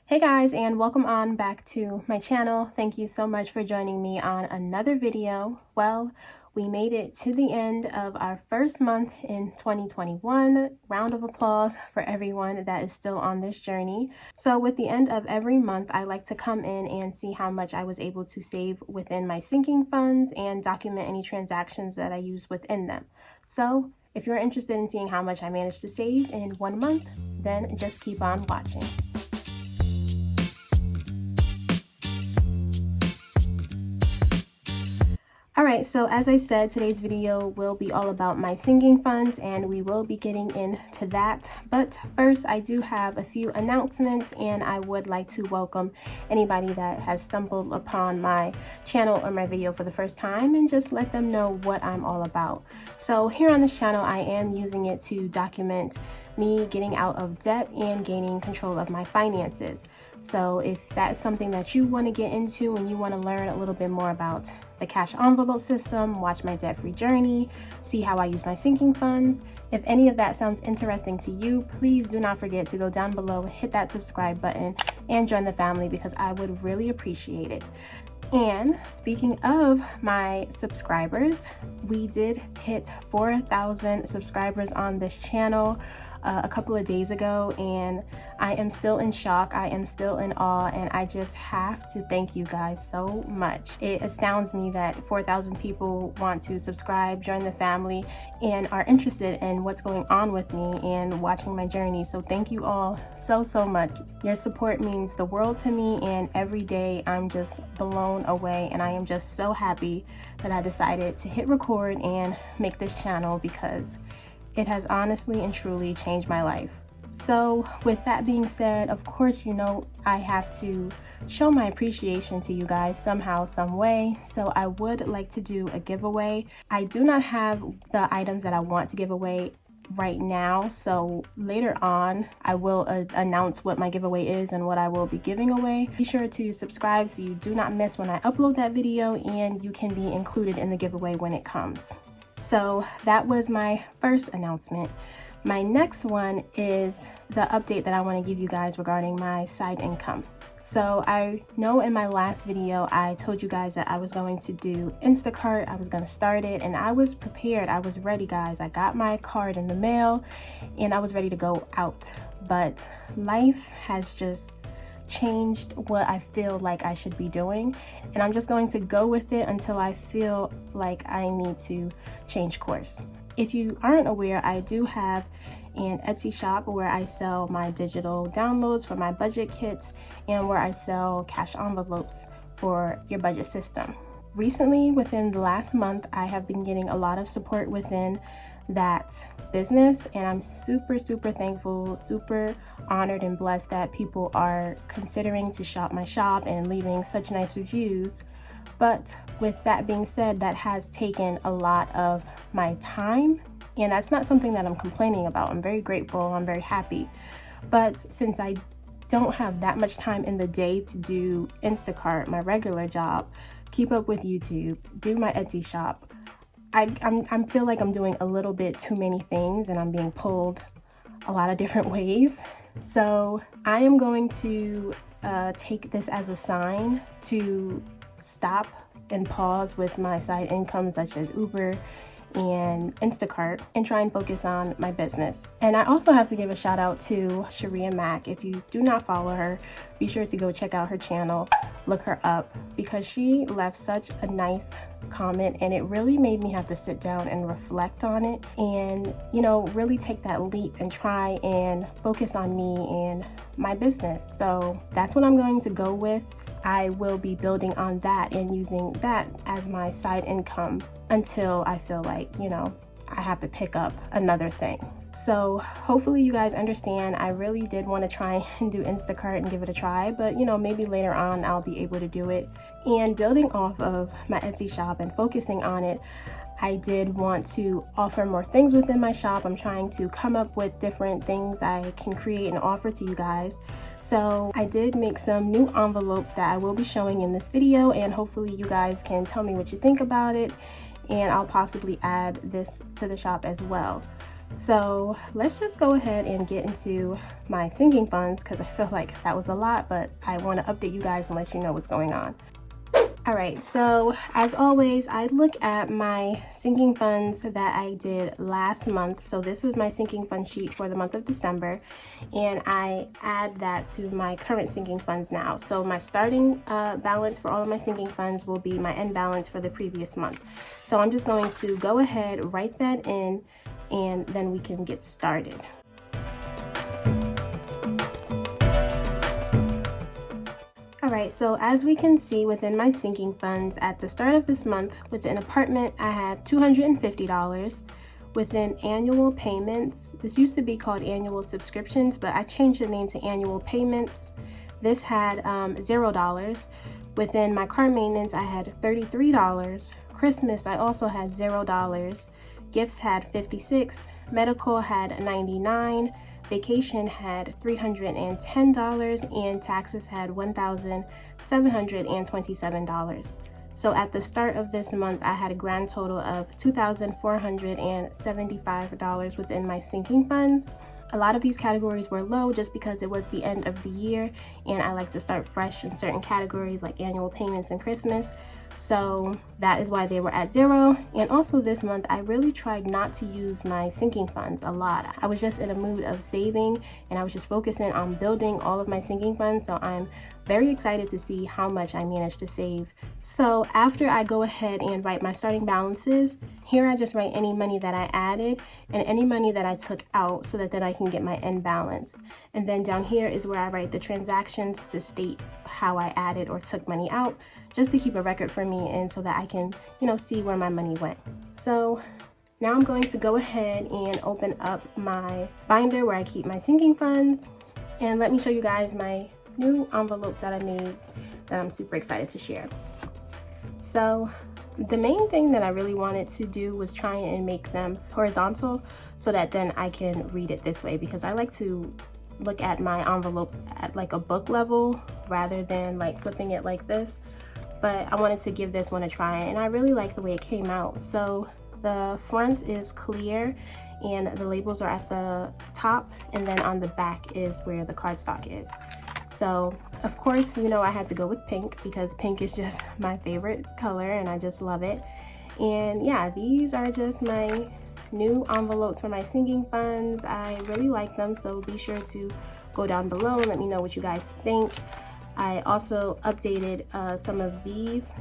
Hey guys, and welcome on back to my channel. Thank you so much for joining me on another video. Well, we made it to the end of our first month in 2021. Round of applause for everyone that is still on this journey. So with the end of every month, I like to come in and see how much I was able to save within my sinking funds and document any transactions that I use within them. So if you're interested in seeing how much I managed to save in 1 month, then just keep on watching. Alright, so as I said, today's video will be all about my sinking funds and we will be getting into that. But first, I do have a few announcements and I would like to welcome anybody that has stumbled upon my channel or my video for the first time and just let them know what I'm all about. So here on this channel, I am using it to document me getting out of debt and gaining control of my finances. So if that's something that you want to get into and you want to learn a little bit more about the cash envelope system, watch my debt-free journey, see how I use my sinking funds, if any of that sounds interesting to you, please do not forget to go down below, hit that subscribe button, and join the family because I would really appreciate it. And speaking of my subscribers, we did hit 4,000 subscribers on this channel a couple of days ago, and I am still in shock. I am still in awe, and I just have to thank you guys so much. It astounds me that 4,000 people want to subscribe, join the family, and are interested in what's going on with me and watching my journey. So thank you all so much. Your support means the world to me, and every day I'm just blown away, and I am just so happy that I decided to hit record and make this channel because it has honestly and truly changed my life. So with that being said, of course, you know, I have to show my appreciation to you guys somehow, some way. So I would like to do a giveaway. I do not have the items that I want to give away right now, so later on I will announce what my giveaway is and what I will be giving away. Be sure to subscribe so you do not miss when I upload that video, and you can be included in the giveaway when it comes. So that was my first announcement. My next one is the update that I want to give you guys regarding my side income. So I know in my last video I told you guys that I was going to do Instacart. I was going to start it, and I was prepared. I was ready, guys. I got my card in the mail and I was ready to go out. But life has just changed what I feel like I should be doing, and I'm just going to go with it until I feel like I need to change course. If you aren't aware, I do have an Etsy shop where I sell my digital downloads for my budget kits and where I sell cash envelopes for your budget system. Recently, within the last month, I have been getting a lot of support within that business, and I'm super thankful, super honored and blessed that people are considering to shop my shop and leaving such nice reviews. But with that being said, that has taken a lot of my time, and that's not something that I'm complaining about. I'm very grateful, I'm very happy. But since I don't have that much time in the day to do Instacart, my regular job, keep up with YouTube, do my Etsy shop, I feel like I'm doing a little bit too many things and I'm being pulled a lot of different ways. So I am going to take this as a sign to stop and pause with my side income such as Uber and Instacart and try and focus on my business. And I also have to give a shout out to Sharia Mack. If you do not follow her, be sure to go check out her channel, look her up, because she left such a nice comment and it really made me have to sit down and reflect on it and, you know, really take that leap and try and focus on me and my business. So that's what I'm going to go with. I will be building on that and using that as my side income until I feel like, you know, I have to pick up another thing. So hopefully you guys understand. I really did want to try and do Instacart and give it a try, but you know, maybe later on I'll be able to do it. And building off of my Etsy shop and focusing on it, I did want to offer more things within my shop. I'm trying to come up with different things I can create and offer to you guys. So I did make some new envelopes that I will be showing in this video, and hopefully you guys can tell me what you think about it, and I'll possibly add this to the shop as well. So let's just go ahead and get into my sinking funds, because I feel like that was a lot, but I want to update you guys and let you know what's going on. Alright, so as always, I look at my sinking funds that I did last month. So this was my sinking fund sheet for the month of December, and I add that to my current sinking funds now. So my starting balance for all of my sinking funds will be my end balance for the previous month. So I'm just going to go ahead, write that in, and then we can get started. Alright, so as we can see within my sinking funds, at the start of this month, within apartment, I had $250. Within annual payments, this used to be called annual subscriptions, but I changed the name to annual payments. This had $0. Within my car maintenance, I had $33. Christmas, I also had $0. Gifts had $56. Medical had $99. Vacation had $310, and taxes had $1,727. So at the start of this month, I had a grand total of $2,475 within my sinking funds. A lot of these categories were low just because it was the end of the year, and I like to start fresh in certain categories like annual payments and Christmas. So that is why they were at $0. And also this month, I really tried not to use my sinking funds a lot. I was just in a mood of saving, and I was just focusing on building all of my sinking funds. So I'm very excited to see how much I managed to save. So after I go ahead and write my starting balances, here I just write any money that I added and any money that I took out, so that then I can get my end balance. And then down here is where I write the transactions to state how I added or took money out, just to keep a record for me and so that I can, see where my money went. So now I'm going to go ahead and open up my binder where I keep my sinking funds, and let me show you guys my new envelopes that I made that I'm super excited to share. So the main thing that I really wanted to do was try and make them horizontal so that then I can read it this way, because I like to look at my envelopes at like a book level rather than like flipping it like this. But I wanted to give this one a try, and I really like the way it came out. So the front is clear and the labels are at the top, and then on the back is where the cardstock is. So of course, I had to go with pink because pink is just my favorite color and I just love it. And yeah, these are just my new envelopes for my sinking funds. I really like them, so be sure to go down below and let me know what you guys think. I also updated some of these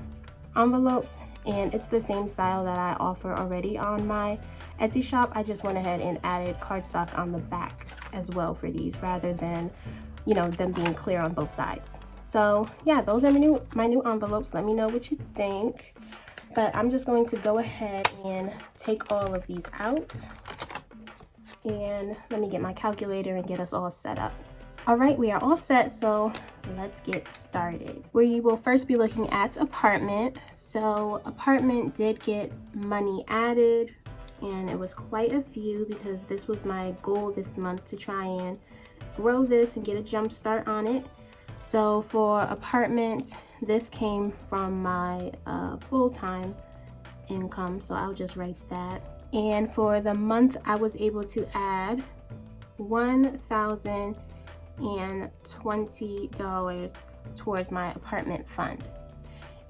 envelopes, and it's the same style that I offer already on my Etsy shop. I just went ahead and added cardstock on the back as well for these, rather than them being clear on both sides. So yeah, those are my new envelopes. Let me know what you think. But I'm just going to go ahead and take all of these out, and let me get my calculator and get us all set up. All right, we are all set, so let's get started. We will first be looking at apartment. So apartment did get money added, and it was quite a few because this was my goal this month, to try and grow this and get a jump start on it. So for apartment, this came from my full-time income, so I'll just write that. And for the month, I was able to add $1,020 towards my apartment fund.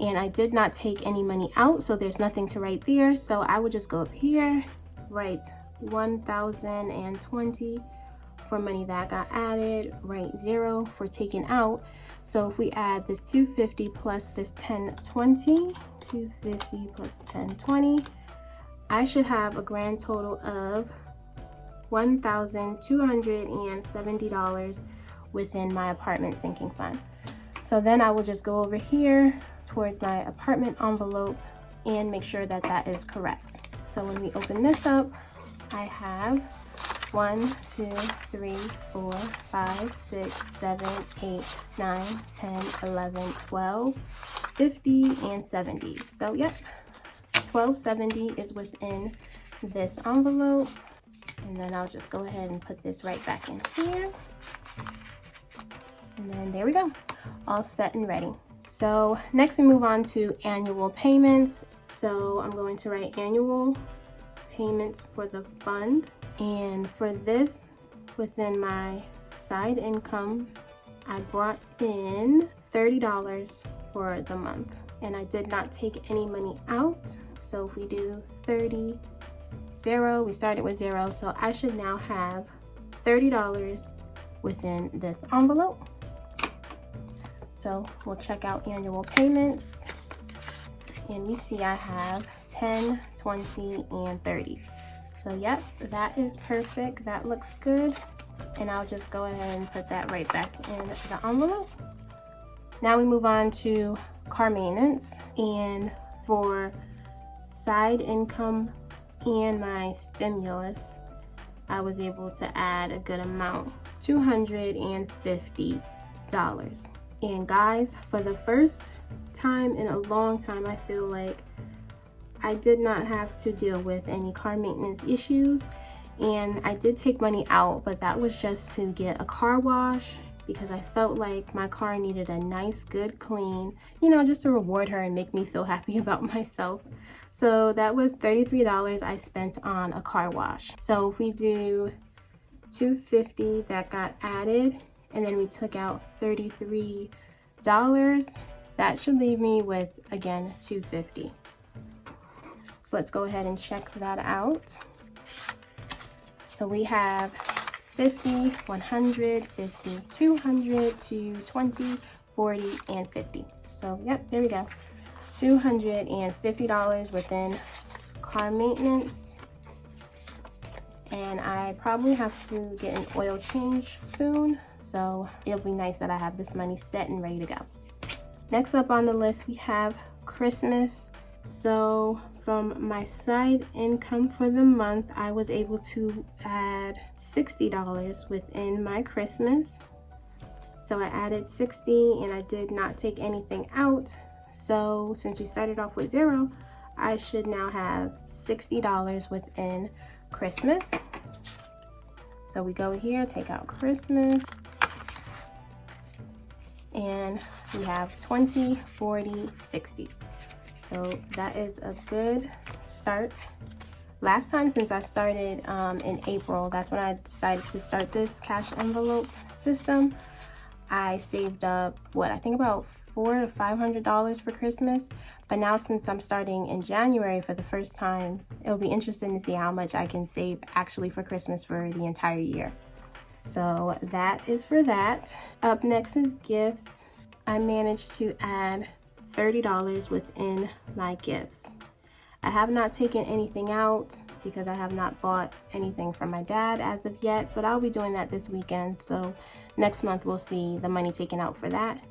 And I did not take any money out, so there's nothing to write there. So I would just go up here, write 1,020 for money that got added, write 0 for taken out. So if we add this 250 plus this 1020, 250 plus 1020, I should have a grand total of $1,270 within my apartment sinking fund. So then I will just go over here towards my apartment envelope and make sure that that is correct. So when we open this up, I have 1, 2, 3, 4, 5, 6, 7, 8, 9, 10, 11, 12, 50, and 70. So yep, 1270 is within this envelope. And then I'll just go ahead and put this right back in here. And then there we go, all set and ready. So next we move on to annual payments. So I'm going to write annual payments for the fund. And for this, within my side income, I brought in $30 for the month, and I did not take any money out. So if we do 30, 0, we started with 0, so I should now have $30 within this envelope. So we'll check out annual payments, and we see I have 10, 20, and 30. So yep, that is perfect. That looks good. And I'll just go ahead and put that right back in the envelope. Now we move on to car maintenance, and for side income and my stimulus, I was able to add a good amount, $250. And guys, for the first time in a long time, I feel like I did not have to deal with any car maintenance issues. And I did take money out, but that was just to get a car wash because I felt like my car needed a nice, good clean, you know, just to reward her and make me feel happy about myself. So that was $33 I spent on a car wash. So if we do $250, that got added, and then we took out $33, that should leave me with, again, $250. So let's go ahead and check that out. So we have 50, 100, 50, 200, 220, 40, and 50. So yep, there we go. $250 within car maintenance. And I probably have to get an oil change soon, so it'll be nice that I have this money set and ready to go. Next up on the list, we have Christmas. So from my side income for the month, I was able to add $60 within my Christmas. So I added 60 and I did not take anything out. So since we started off with 0, I should now have $60 within Christmas. So we go here, take out Christmas, and we have 20, 40, 60. So that is a good start. Last time, since I started in April, that's when I decided to start this cash envelope system. I saved up, I think about $400 to $500 for Christmas. But now since I'm starting in January for the first time, it'll be interesting to see how much I can save actually for Christmas for the entire year. So that is for that. Up next is gifts. I managed to add $30 within my gifts. I have not taken anything out because I have not bought anything from my dad as of yet, but I'll be doing that this weekend. So next month we'll see the money taken out for that.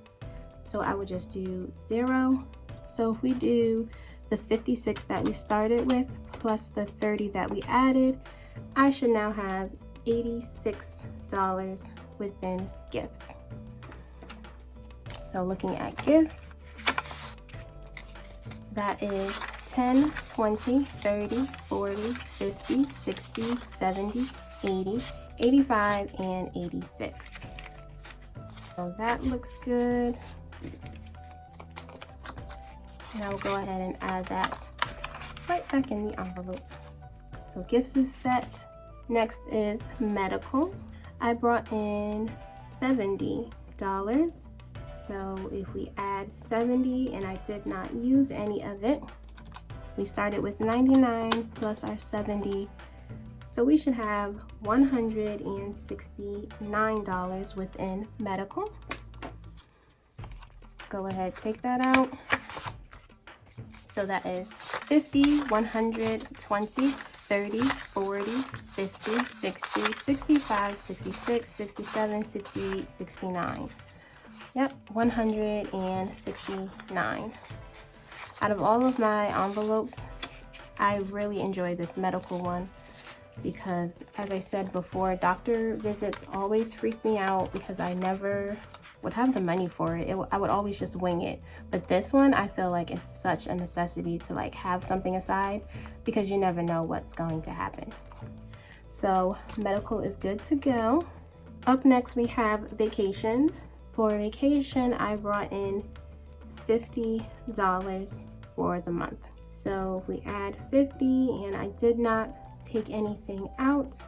So I would just do 0. So if we do the 56 that we started with plus the 30 that we added, I should now have $86 within gifts. So looking at gifts, that is 10, 20, 30, 40, 50, 60, 70, 80, 85, and 86. So that looks good. Now we'll go ahead and add that right back in the envelope. So gifts is set. Next is medical. I brought in $70. So if we add 70, and I did not use any of it, we started with 99 plus our 70. So we should have $169 within medical. Go ahead, take that out. So that is 50, 100, 20, 30, 40, 50, 60, 65, 66, 67, 68, 69. Yep, 169. Out of all of my envelopes, I really enjoy this medical one because, as I said before, doctor visits always freak me out because I never would have the money for it. I would always just wing it. But this one, I feel like is such a necessity to have something aside because you never know what's going to happen. So medical is good to go. Up next, we have vacation. For vacation, I brought in $50 for the month. So if we add 50 and I did not take anything out,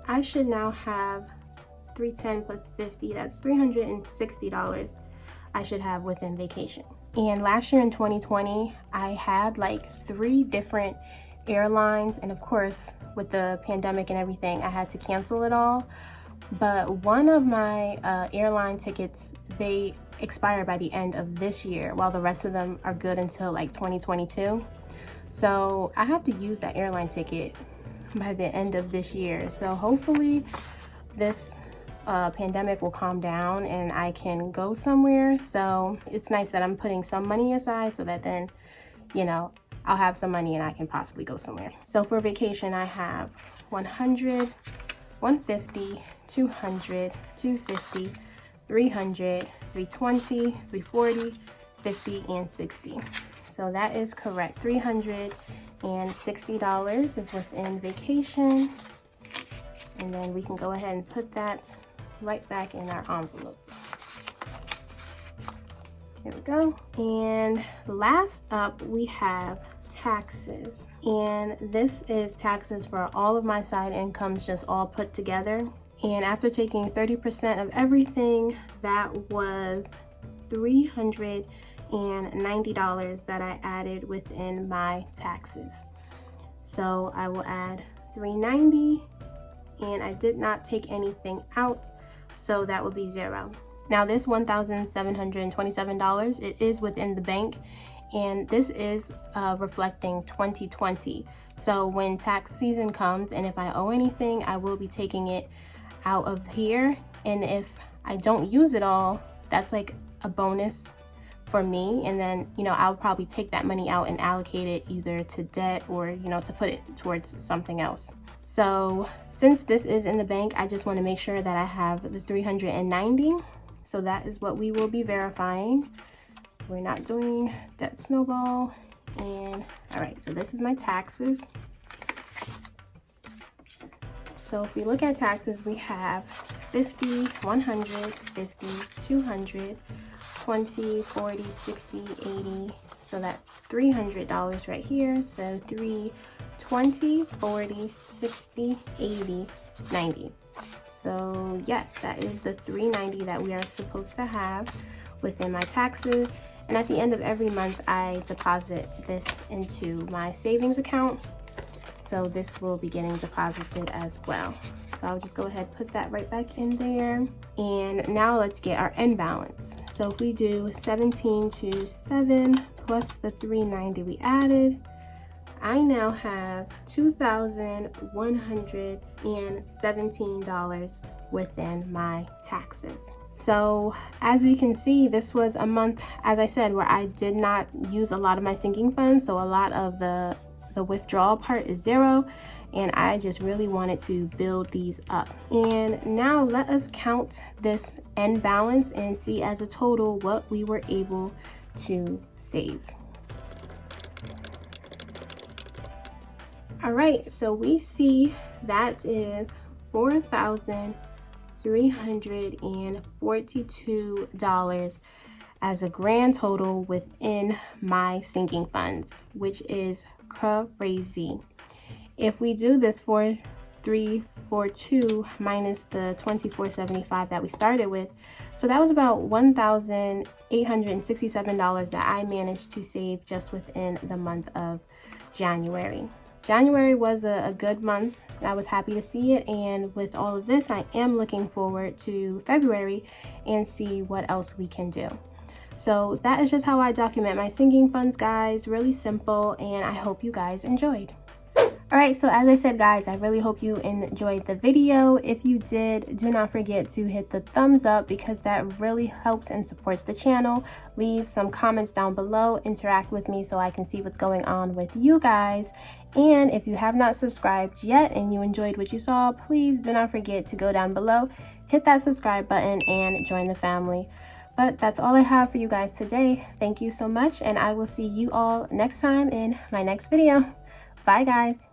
I should now have $310 plus 50, that's $360 I should have within vacation. And last year in 2020, I had like 3 different airlines, and of course with the pandemic and everything, I had to cancel it all. But one of my airline tickets, they expire by the end of this year, while the rest of them are good until like 2022. So I have to use that airline ticket by the end of this year. So hopefully this pandemic will calm down and I can go somewhere. So it's nice that I'm putting some money aside so that then, you know, I'll have some money and I can possibly go somewhere. So for vacation, I have 100, 150, 200, 250, 300, 320, 340, 50, and 60. So that is correct. $360 is within vacation. And then we can go ahead and put that right back in our envelope. Here we go. And last up, we have taxes. And this is taxes for all of my side incomes just all put together. And after taking 30% of everything, that was $390 that I added within my taxes. So I will add $390, and I did not take anything out, so that will be $0. Now this $1,727, it is within the bank, and this is reflecting 2020. So when tax season comes, and if I owe anything, I will be taking it out of here. And if I don't use it all, that's like a bonus for me. And then, you know, I'll probably take that money out and allocate it either to debt or, you know, to put it towards something else. So since this is in the bank, I just want to make sure that I have the 390. So that is what we will be verifying. We're not doing debt snowball. And all right, so this is my taxes. So if we look at taxes, we have 50, 100, 50, 200, 20, 40, 60, 80. So that's $300 right here. So 20, 40, 60, 80, 90. So yes, that is the $390 that we are supposed to have within my taxes. And at the end of every month, I deposit this into my savings account. So this will be getting deposited as well. So I'll just go ahead and put that right back in there. And now let's get our end balance. So if we do 1727 plus the $390 we added, I now have $2,117 within my taxes. So as we can see, this was a month, as I said, where I did not use a lot of my sinking funds. So a lot of the withdrawal part is $0, and I just really wanted to build these up. And now let us count this end balance and see as a total what we were able to save. All right, so we see that is $4,342 as a grand total within my sinking funds, which is crazy. If we do this 4,342 minus the 2,475 that we started with, so that was about $1,867 that I managed to save just within the month of January. January was a good month. I was happy to see it, and with all of this, I am looking forward to February and see what else we can do. So that is just how I document my sinking funds, guys. Really simple, and I hope you guys enjoyed. All right, so as I said, guys, I really hope you enjoyed the video. If you did, do not forget to hit the thumbs up because that really helps and supports the channel. Leave some comments down below, interact with me so I can see what's going on with you guys. And if you have not subscribed yet and you enjoyed what you saw, please do not forget to go down below, hit that subscribe button, and join the family. But that's all I have for you guys today. Thank you so much, and I will see you all next time in my next video. Bye, guys.